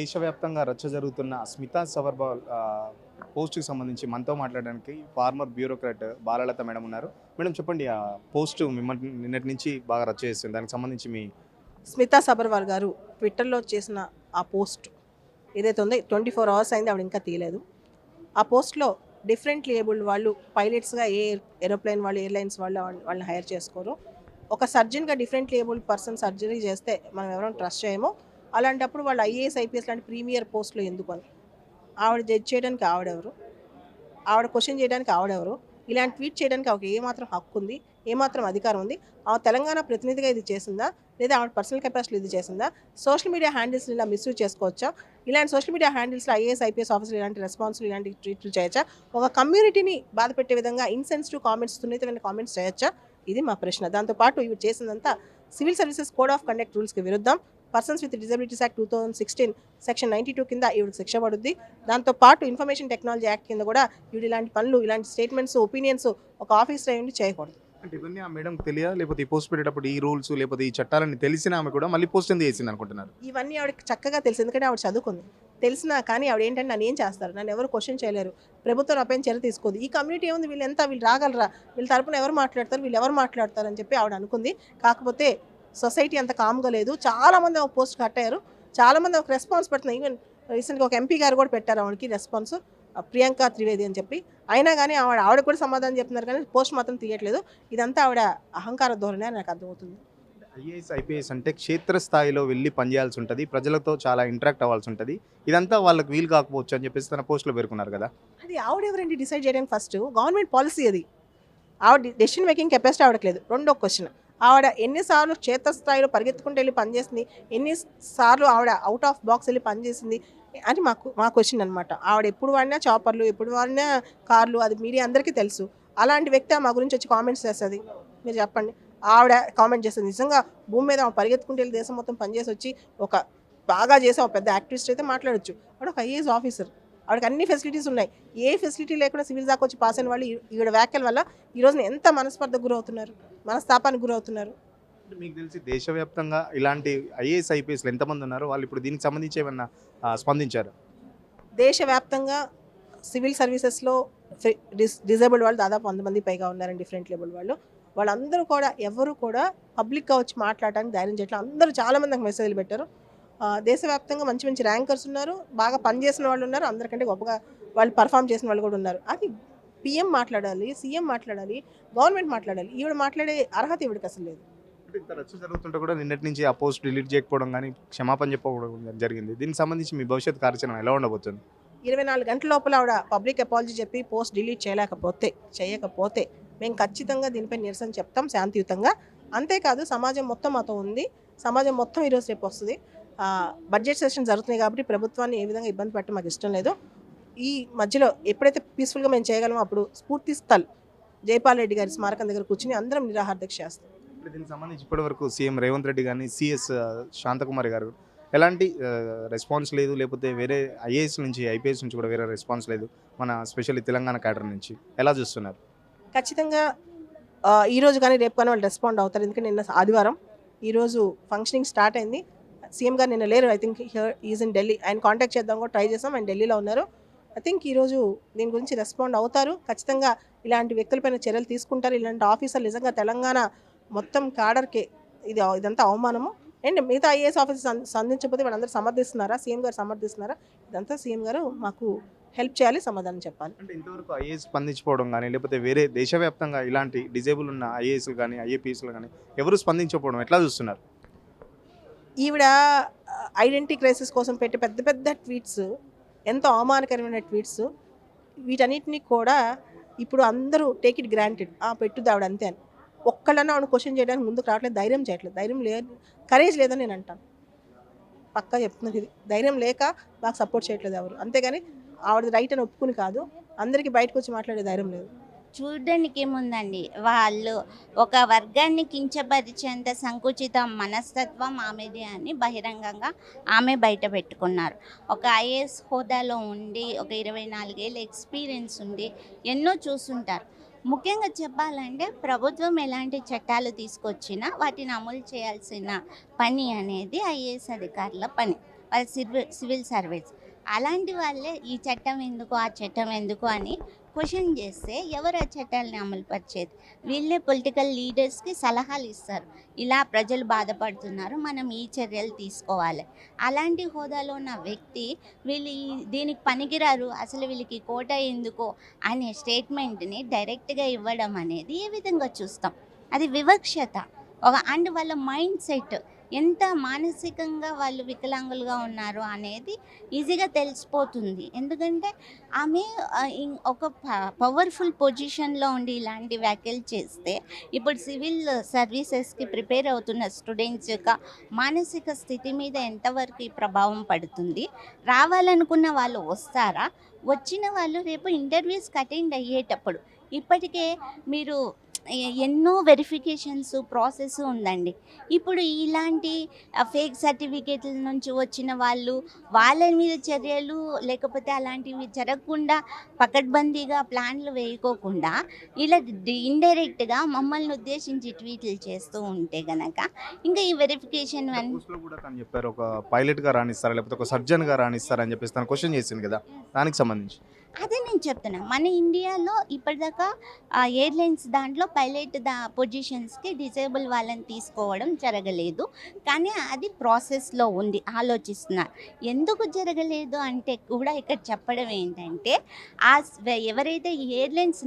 దేశవ్యాప్తంగా రచ్చ జరుగుతున్న స్మితా సబర్వాల్ పోస్ట్‌కి సంబంధించి మనతో మాట్లాడడానికి ఫార్మర్ బ్యూరోక్రాట్ బాలలత మేడం ఉన్నారు. మేడం చెప్పండి, ఆ పోస్ట్ మిమ్మల్ని నిన్నటి నుంచి బాగా రచ్చ చేస్తుంది. దానికి సంబంధించి మీ స్మితా సబర్వాల్ గారు ట్విట్టర్లో చేసిన ఆ పోస్ట్ ఏదైతే ఉందో 24 అవర్స్ అయింది, ఆవిడ ఇంకా తీయలేదు. ఆ పోస్ట్లో డిఫరెంట్లీ ఏబుల్డ్ వాళ్ళు పైలట్స్గా ఏ ఏరోప్లేన్ వాళ్ళు ఎయిర్లైన్స్ వాళ్ళని హైర్ చేసుకోరు. ఒక సర్జన్గా డిఫరెంట్లీ ఏబుల్డ్ పర్సన్ సర్జరీ చేస్తే మనం ఎవరైనా ట్రస్ట్ చేయము. అలాంటప్పుడు వాళ్ళు ఐఏఎస్ ఐపీఎస్ లాంటి ప్రీమియర్ పోస్టులు ఎందుకు అని ఆవిడ జడ్జ్ చేయడానికి ఆవిడెవరు, ఆవిడ క్వశ్చన్ చేయడానికి ఆవిడెవరు, ఇలాంటి ట్వీట్ చేయడానికి ఆవిడకి ఏమాత్రం హక్కు ఉంది, ఏమాత్రం అధికారం ఉంది, ఆ తెలంగాణ ప్రతినిధిగా ఇది చేసిందా లేదా ఆవిడ పర్సనల్ కెపాసిటీ ఇది చేసిందా, సోషల్ మీడియా హ్యాండిల్స్ని ఇలా మిస్యూజ్ చేసుకోవచ్చా, ఇలాంటి సోషల్ మీడియా హ్యాండిల్స్లో ఐఏఎస్ ఐపీఎస్ ఆఫీసర్లు ఇలాంటి రెస్పాన్స్లు ఇలాంటి ట్వీట్లు చేయొచ్చా, ఒక కమ్యూనిటీని బాధ పెట్టే విధంగా ఇన్సెన్సిటివ్ కామెంట్స్ సున్నితమైన కామెంట్స్ చేయొచ్చా, ఇది మా ప్రశ్న. దాంతోపాటు ఇవి చేసిందంతా civil services code of conduct రూల్స్కి విరుద్ధం. Persons with disabilities act 2016 section 92 కింద ఈవిడికి శిక్ష పడుద్ది. దాంతోపాటు ఇన్ఫర్మేషన్ టెక్నాలజీ యాక్ట్ కింద కూడా ఈవిడ ఇలాంటి పనులు, ఇలాంటి స్టేట్మెంట్స్, ఒపీనియన్స్ ఒక ఆఫీసర్ అయ్యి చేయకూడదు. అంటే ఇవన్నీ ఆ మేడంకి తెలియదా, లేకపోతే ఈ పోస్ట్ పెట్టేటప్పుడు ఈ రూల్స్ లేకపోతే ఈ చట్టాలన్నీ తెలిసిన ఆమె కూడా మళ్ళీ పోస్ట్ ఎందుకు చేసింది అనుకుంటున్నారు? ఇవన్నీ ఆవిడకి చక్కగా తెలుసు, ఎందుకంటే ఆవిడ చదువుకుంది. తెలిసినా కానీ ఆవిడ ఏంటంటే నన్ను ఏం చేస్తారు, నన్ను ఎవరు క్వశ్చన్ చేయలేరు, ప్రభుత్వం నాపైన చర్య తీసుకోదు, ఈ కమ్యూనిటీ ఏముంది, వీళ్ళు రాగలరా, వీళ్ళ తరపున ఎవరు మాట్లాడతారు, వీళ్ళు ఎవరు మాట్లాడతారు అని చెప్పి ఆవిడ అనుకుంది. కాకపోతే సొసైటీ అంత కామ్గా లేదు, చాలామంది ఒక పోస్ట్ కట్ అయ్యారు, చాలామంది ఒక రెస్పాన్స్ పెడుతున్నారు. ఈవెన్ రీసెంట్గా ఒక ఎంపీ గారు కూడా పెట్టారు ఆవిడకి రెస్పాన్స్, ప్రియాంక త్రివేది అని చెప్పి. అయినా కానీ ఆవిడ కూడా సమాధానం చెప్తున్నారు, కానీ పోస్ట్ మాత్రం తీయట్లేదు. ఇదంతా ఆవిడ అహంకార ధోరణి అని నాకు అర్థమవుతుంది. ఐఏఎస్ ఐపీఎస్ అంటే క్షేత్రస్థాయిలో వెళ్ళి పనిచేయాల్సి ఉంటుంది, ప్రజలతో చాలా ఇంటరాక్ట్ అవ్వాల్సి ఉంటుంది. ఇదంతా వాళ్ళకి వీలు కాకపోవచ్చు అని చెప్పేసి తన పోస్ట్లో పేర్కొన్నారు కదా. అది ఆవిడ ఎవరండి డిసైడ్ చేయడానికి? ఫస్ట్ గవర్నమెంట్ పాలసీ అది, ఆవిడ డెసిషన్ మేకింగ్ కెపాసిటీ ఆవిడకి లేదు. రెండో క్వశ్చన్, ఆవిడ ఎన్నిసార్లు క్షేత్రస్థాయిలో పరిగెత్తుకుంటూ వెళ్ళి పనిచేసింది, ఎన్నిసార్లు ఆవిడ అవుట్ ఆఫ్ బాక్స్ వెళ్ళి పనిచేసింది అని మా క్వశ్చన్ అనమాట. ఆవిడ ఎప్పుడు వాడినా చాపర్లు, ఎప్పుడు వాడినా కార్లు, అది మీడియా అందరికీ తెలుసు. అలాంటి వ్యక్తి మా గురించి వచ్చి కామెంట్స్ చేస్తుంది, మీరు చెప్పండి. ఆవిడ కామెంట్ చేస్తుంది, నిజంగా భూమి మీద ఆమె పరిగెత్తుకుంటూ వెళ్ళి దేశం మొత్తం పనిచేసి వచ్చి ఒక బాగా చేసే ఒక పెద్ద యాక్టివిస్ట్ అయితే మాట్లాడొచ్చు. ఆవిడ ఒక ఐఏఎస్ ఆఫీసర్, ఆవిడకి అన్ని ఫెసిలిటీస్ ఉన్నాయి. ఏ ఫెసిలిటీ లేకుండా సివిల్ దాకా వచ్చి పాస్ అయిన వాళ్ళు ఈవిడ వ్యాఖ్యల వల్ల ఈ రోజున ఎంత మనస్పర్ధకు గురవుతున్నారు, మనస్తాపానికి గురవుతున్నారు. మీకు తెలిసి దేశవ్యాప్తంగా ఇలాంటి ఐఏఎస్ ఐపీఎస్లు ఎంతమంది ఉన్నారు? వాళ్ళు ఇప్పుడు దీనికి సంబంధించి ఏమన్నా స్పందించారు? దేశవ్యాప్తంగా సివిల్ సర్వీసెస్లో డిజేబుల్డ్ వాళ్ళు దాదాపు 100 మంది పైగా ఉన్నారండి, డిఫరెంట్ లేబుల్ వాళ్ళు. వాళ్ళందరూ కూడా ఎవరు కూడా పబ్లిక్గా వచ్చి మాట్లాడడానికి ధైర్యం చేయట్లేదు. అందరూ చాలామంది నాకు మెసేజ్లు పెట్టారు. దేశవ్యాప్తంగా మంచి మంచి ర్యాంకర్స్ ఉన్నారు, బాగా పనిచేసిన వాళ్ళు ఉన్నారు, అందరికంటే గొప్పగా వాళ్ళు పర్ఫామ్ చేసిన వాళ్ళు కూడా ఉన్నారు. అది పిఎం మాట్లాడాలి, సీఎం మాట్లాడాలి, గవర్నమెంట్ మాట్లాడాలి. ఈవిడ మాట్లాడే అర్హత ఈవిడికి అసలు లేదు. అంటే ఇంత రచ్చ జరుగుతుంటే కూడా నిన్నటి నుంచి ఆ పోస్ట్ డిలీట్ చేయకపోవడం కానీ క్షమాపణ చెప్పకపోవడం జరిగింది. దీనికి సంబంధించి మీ భవిష్యత్ కార్యాచరణ ఎలా ఉండబోతుంది? 24 గంటల లోపల ఆవిడ పబ్లిక్ అపాలజీ చెప్పి పోస్ట్ డిలీట్ చేయకపోతే మేము ఖచ్చితంగా దీనిపై నిరసన చెప్తాం శాంతియుతంగా. అంతేకాదు సమాజం మొత్తం మాతో ఉంది, సమాజం మొత్తం ఈరోజు రేపు వస్తుంది. బడ్జెట్ సెషన్ జరుగుతున్నాయి కాబట్టి ప్రభుత్వాన్ని ఏ విధంగా ఇబ్బంది పెట్టడం మాకు ఇష్టం లేదు. ఈ మధ్యలో ఎప్పుడైతే పీస్ఫుల్గా మేము చేయగలమో అప్పుడు స్ఫూర్తి స్థల్ జైపాల్ రెడ్డి గారి స్మారకం దగ్గర కూర్చుని అందరం నిరాహార దీక్ష చేస్తాం. దీనికి సంబంధించి ఇప్పటివరకు సీఎం రేవంత్ రెడ్డి కానీ సిఎస్ శాంతకుమారి గారు ఎలాంటి రెస్పాన్స్ లేదు, లేకపోతే వేరే ఐఏఎస్ నుంచి ఐపీఎస్ నుంచి కూడా వేరే రెస్పాన్స్ లేదు, మన స్పెషల్లీ తెలంగాణ క్యాడర్ నుంచి ఎలా చూస్తున్నారు? ఖచ్చితంగా ఈరోజు కానీ రేపు కానీ వాళ్ళు రెస్పాండ్ అవుతారు. ఎందుకంటే నిన్న ఆదివారం, ఈరోజు ఫంక్షనింగ్ స్టార్ట్ అయింది. సీఎం గారు నిన్న లేరు, I think is in Delhi. ఆయన కాంటాక్ట్ చేద్దాం కూడా ట్రై చేసాం, ఆయన ఢిల్లీలో ఉన్నారు. ఐ థింక్ ఈరోజు దీని గురించి రెస్పాండ్ అవుతారు. ఖచ్చితంగా ఇలాంటి వ్యక్తులపైన చర్యలు తీసుకుంటారు. ఇలాంటి ఆఫీసర్లు నిజంగా తెలంగాణ మొత్తం క్యాడర్కే ఇదంతా అవమానము. అండ్ మిగతా ఐఏఎస్ ఆఫీసర్ సంధించకపోతే వాళ్ళందరూ సమర్థిస్తున్నారా, సీఎం గారు సమర్థిస్తున్నారా, ఇదంతా సీఎం గారు మాకు హెల్ప్ చేయాలి, సమాధానం చెప్పాలి. అంటే ఇంతవరకు ఐఏఎస్ స్పందించకపోవడం కానీ, లేకపోతే వేరే దేశవ్యాప్తంగా ఇలాంటి డిజేబుల్ ఉన్న ఐఏఎస్లు కానీ ఐఏపీఎస్లు కానీ ఎవరు స్పందించకపోవడం ఎట్లా చూస్తున్నారు? ఈవిడ ఐడెంటిటీ క్రైసిస్ కోసం పెట్టే పెద్ద పెద్ద ట్వీట్స్, ఎంతో అవమానకరమైన ట్వీట్స్, వీటన్నిటినీ కూడా ఇప్పుడు అందరూ టేక్ ఇట్ గ్రాంటెడ్, పెట్టుద్ది ఆవిడ అంతే అని. ఒక్కళ్ళన్నా ఆవిడ క్వశ్చన్ చేయడానికి ముందుకు రావట్లేదు, ధైర్యం లేదు, కరేజ్ లేదని నేను అంటాను. పక్కా చెప్తున్నది ఇది, ధైర్యం లేక మాకు సపోర్ట్ చేయట్లేదు ఎవరు. అంతేగాని ఆవిడ రైట్ అని ఒప్పుకుని కాదు, అందరికీ బయటకు వచ్చి మాట్లాడే ధైర్యం లేదు. చూడడానికి ఏముందండి, వాళ్ళు ఒక వర్గాన్ని కించపరిచేంత సంకుచిత మనస్తత్వం ఆమెది అని బహిరంగంగా ఆమె బయట పెట్టుకున్నారు. ఒక ఐఏఎస్ హోదాలో ఉండి ఒక 24 ఏళ్ళ ఎక్స్పీరియన్స్ ఉండి ఎన్నో చూసుంటారు. ముఖ్యంగా చెప్పాలంటే ప్రభుత్వం ఎలాంటి చట్టాలు తీసుకొచ్చినా వాటిని అమలు చేయాల్సిన పని అనేది ఐఏఎస్ అధికారుల పని. వాళ్ళ సివిల్ సర్వీస్. అలాంటి వాళ్ళే ఈ చట్టం ఎందుకు, ఆ చట్టం ఎందుకు అని క్వశ్చన్ చేస్తే ఎవరు ఆ చట్టాలని అమలుపరిచేది? వీళ్ళే పొలిటికల్ లీడర్స్కి సలహాలు ఇస్తారు. ఇలా ప్రజలు బాధపడుతున్నారు, మనం ఈ చర్యలు తీసుకోవాలి. అలాంటి హోదాలో ఉన్న వ్యక్తి వీళ్ళు దీనికి పనికిరారు, అసలు వీళ్ళకి కోట ఎందుకో అనే స్టేట్మెంట్ని డైరెక్ట్గా ఇవ్వడం అనేది ఏ విధంగా చూస్తాం? అది వివక్షత. అండ్ వాళ్ళ మైండ్ సెట్ ఎంత మానసికంగా వాళ్ళు వికలాంగులుగా ఉన్నారు అనేది ఈజీగా తెలిసిపోతుంది. ఎందుకంటే ఆమె ఒక పవర్ఫుల్ పొజిషన్లో ఉండి ఇలాంటి వ్యాఖ్యలు చేస్తే ఇప్పుడు సివిల్ సర్వీసెస్కి ప్రిపేర్ అవుతున్న స్టూడెంట్స్ యొక్క మానసిక స్థితి మీద ఎంతవరకు ఈ ప్రభావం పడుతుంది? రావాలనుకున్న వాళ్ళు వస్తారా? వచ్చిన వాళ్ళు రేపు ఇంటర్వ్యూస్కి అటెండ్ అయ్యేటప్పుడు ఇప్పటికే మీరు ఎన్నో వెరిఫికేషన్స్ ప్రాసెస్ ఉందండి. ఇప్పుడు ఇలాంటి ఫేక్ సర్టిఫికేట్ల నుంచి వచ్చిన వాళ్ళు వాళ్ళ మీద చర్యలు లేకపోతే అలాంటివి జరగకుండా పకడ్బందీగా ప్లాన్లు వేయకోకుండా ఇలా ఇండైరెక్ట్గా మమ్మల్ని ఉద్దేశించి ట్వీట్లు చేస్తూ ఉంటే గనక ఇంకా ఈ వెరిఫికేషన్ పోస్ట్లో కూడా తను చెప్పారు, ఒక పైలట్గా రాణిస్తారా లేకపోతే ఒక సర్జన్గా రాణిస్తారా అని చెప్పేసి తను క్వశ్చన్ చేసింది కదా, దానికి సంబంధించి. అదే నేను చెప్తున్నా, మన ఇండియాలో ఇప్పటిదాకా ఎయిర్లైన్స్ దాంట్లో పైలట్ పొజిషన్స్కి డిజేబుల్ వాళ్ళని తీసుకోవడం జరగలేదు. కానీ అది ప్రాసెస్లో ఉంది, ఆలోచిస్తున్నారు. ఎందుకు జరగలేదు అంటే కూడా ఇక్కడ చెప్పడం ఏంటంటే ఎవరైతే ఎయిర్లైన్స్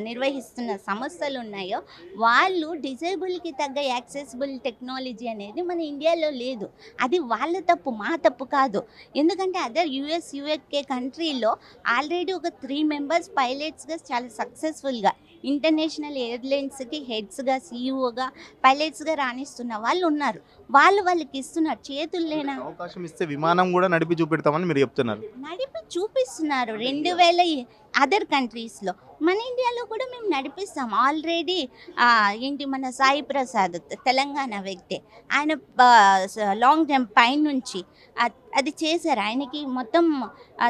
నిర్వహిస్తున్న సంస్థలు ఉన్నాయో వాళ్ళు డిజేబుల్కి తగ్గ యాక్సెసిబుల్ టెక్నాలజీ అనేది మన ఇండియాలో లేదు. అది వాళ్ళ తప్పు, మా తప్పు కాదు. ఎందుకంటే అదర్ యూకే కంట్రీలో ఆల్రెడీ ఒక 3 మెంబర్స్ పైలట్స్గా చాలా సక్సెస్ఫుల్గా ఇంటర్నేషనల్ ఎయిర్లైన్స్కి హెడ్స్గా, సీఈఓగా, పైలట్స్గా రాణిస్తున్న వాళ్ళు ఉన్నారు. వాళ్ళకి ఇస్తున్నారు. చేతులు లేని అవకాశం ఇస్తే విమానం కూడా నడిపి చూపెడతామని మీరు చెప్తున్నారు. నడిపి చూపిస్తున్నారు 2000 అదర్ కంట్రీస్లో. మన ఇండియాలో కూడా మేము నడిపిస్తాం. ఆల్రెడీ ఏంటి మన సాయి ప్రసాద్ తెలంగాణ వ్యక్తి, ఆయన లాంగ్ జంప్ పైనుంచి అది చేశారు. ఆయనకి మొత్తం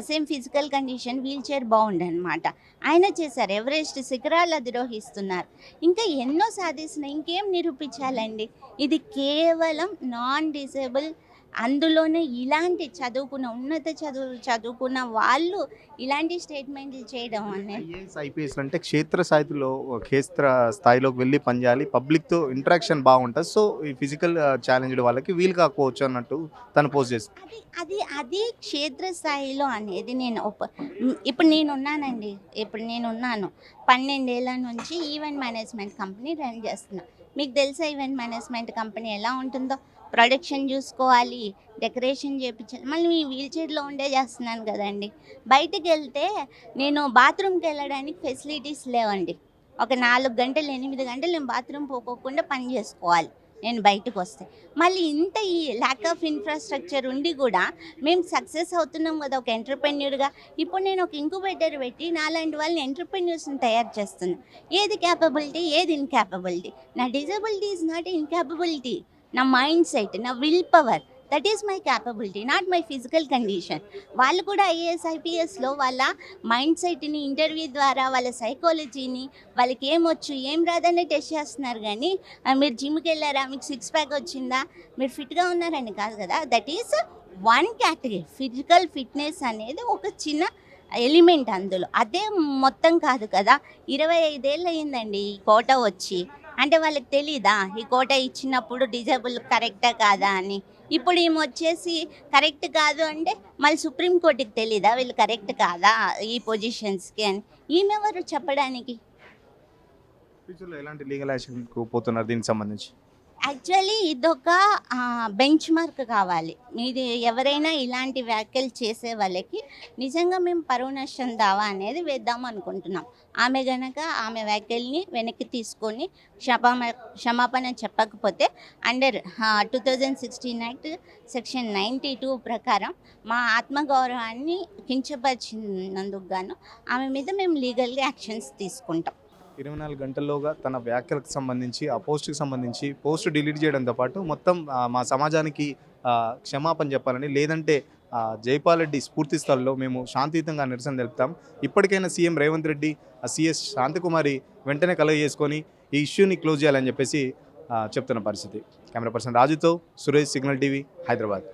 same physical condition, wheelchair బాగుండనమాట. ఆయన చేశారు. ఎవరెస్ట్ శిఖరాలు అధిరోహిస్తున్నారు. ఇంకా ఎన్నో సాధిస్తున్నారు. ఇంకేం నిరూపించాలండి? ఇది కేవలం నాన్ డిసేబుల్, అందులోనే ఇలాంటి ఉన్నత చదువుకున్న వాళ్ళు ఇలాంటి స్టేట్మెంట్లు చేయడం అనేది. ఐఏఎస్ ఐపీఎస్ అంటే క్షేత్ర స్థాయిలోకి వెళ్ళి పనిచేయాలి, పబ్లిక్తో ఇంటరాక్షన్ బాగుంటుంది. సో ఈ ఫిజికల్ ఛాలెంజ్డ్ వాళ్ళకి వీలు కాకపోవచ్చు అన్నట్టు తను పోస్ట్ చేస్తుంది. అది క్షేత్రస్థాయిలో అనేది ఇప్పుడు నేనున్నానండి. ఇప్పుడు నేనున్నాను 12 ఏళ్ళ నుంచి ఈవెంట్ మేనేజ్మెంట్ కంపెనీ రన్ చేస్తున్నా. మీకు తెలుసా ఈవెంట్ మేనేజ్మెంట్ కంపెనీ ఎలా ఉంటుందో? ప్రొడక్షన్ చూసుకోవాలి, డెకరేషన్ చేయించాలి, మళ్ళీ మీ వీల్ చైర్లో ఉండే చేస్తున్నాను కదండి. బయటికి వెళ్తే నేను బాత్రూమ్కి వెళ్ళడానికి ఫెసిలిటీస్ లేవండి. ఒక 4 గంటలు 8 గంటలు నేను బాత్రూమ్ పోకోకుండా పని చేసుకోవాలి నేను బయటకు వస్తే. మళ్ళీ ఇంత ఈ ల్యాక్ ఆఫ్ ఇన్ఫ్రాస్ట్రక్చర్ ఉండి కూడా మేము సక్సెస్ అవుతున్నాం కదా ఒక ఎంటర్‌ప్రెన్యూర్‌గా. ఇప్పుడు నేను ఒక ఇంక్యుబేటర్ పెట్టి నాలాంటి వాళ్ళని ఎంటర్‌ప్రెన్యూర్స్‌ని తయారు చేస్తున్నా. ఏది క్యాపబిలిటీ, ఏది ఇన్‌క్యాపబిలిటీ? నా డిజబిలిటీ ఈజ్ నాట్ ఇన్‌క్యాపబిలిటీ. నా మైండ్ సెట్, నా willpower, that is my capability, not my physical condition. వాళ్ళు కూడా ఐఏఎస్ ఐపీఎస్లో వాళ్ళ మైండ్ సెట్ని ఇంటర్వ్యూ ద్వారా వాళ్ళ సైకాలజీని వాళ్ళకి ఏమొచ్చు ఏం రాదని టెస్ట్ చేస్తున్నారు. కానీ మీరు జిమ్కి వెళ్ళారా, మీకు 6 ప్యాక్ వచ్చిందా, మీరు ఫిట్గా ఉన్నారని కాదు కదా. That is one category. Physical fitness అనేది ఒక చిన్న ఎలిమెంట్ అందులో, అదే మొత్తం కాదు కదా. 25 ఏళ్ళు అయిందండి ఈ కోట వచ్చి. అంటే వాళ్ళకి తెలీదా ఈ కోట ఇచ్చినప్పుడు డిజేబుల్ కరెక్టా కాదా అని? ఇప్పుడు ఈమె వచ్చేసి కరెక్ట్ కాదు అంటే మళ్ళీ సుప్రీంకోర్టుకి తెలీదా వీళ్ళు కరెక్ట్ కాదా ఈ పొజిషన్స్కి అని? ఈమెవరు చెప్పడానికి? ఫ్యూచర్లో ఎలాంటి లీగల్ యాక్షన్కు పోతున్నారు దీనికి సంబంధించి? యాక్చువల్లీ ఇదొక బెంచ్ మార్క్ కావాలి. ఇది ఎవరైనా ఇలాంటి వ్యాఖ్యలు చేసే వాళ్ళకి నిజంగా మేము పరువు నష్టం దావా అనేది వేద్దాం అనుకుంటున్నాం. ఆమె గనక ఆమె వ్యాఖ్యల్ని వెనక్కి తీసుకొని క్షమాపణ చెప్పకపోతే అండర్ 2016 యాక్ట్ సెక్షన్ 92 ప్రకారం మా ఆత్మగౌరవాన్ని కించపరిచినందుకు గాను ఆమె మీద మేము లీగల్గా యాక్షన్స్ తీసుకుంటాం. 24 గంటల్లోగా తన వ్యాఖ్యలకు సంబంధించి, ఆ పోస్ట్కి సంబంధించి పోస్ట్ డిలీట్ చేయడంతో పాటు మొత్తం మా సమాజానికి క్షమాపణ చెప్పాలని, లేదంటే జైపాల్ రెడ్డి స్ఫూర్తి స్థలంలో మేము శాంతియుతంగా నిరసన తెలుపుతాం, ఇప్పటికైనా సీఎం రేవంత్ రెడ్డి సిఎస్ శాంతకుమారి వెంటనే కలుగజేసుకొని ఈ ఇష్యూని క్లోజ్ చేయాలని చెప్పేసి చెప్తున్న పరిస్థితి. కెమెరా పర్సన్ రాజుతో సురేష్, సిగ్నల్ టీవీ, హైదరాబాద్.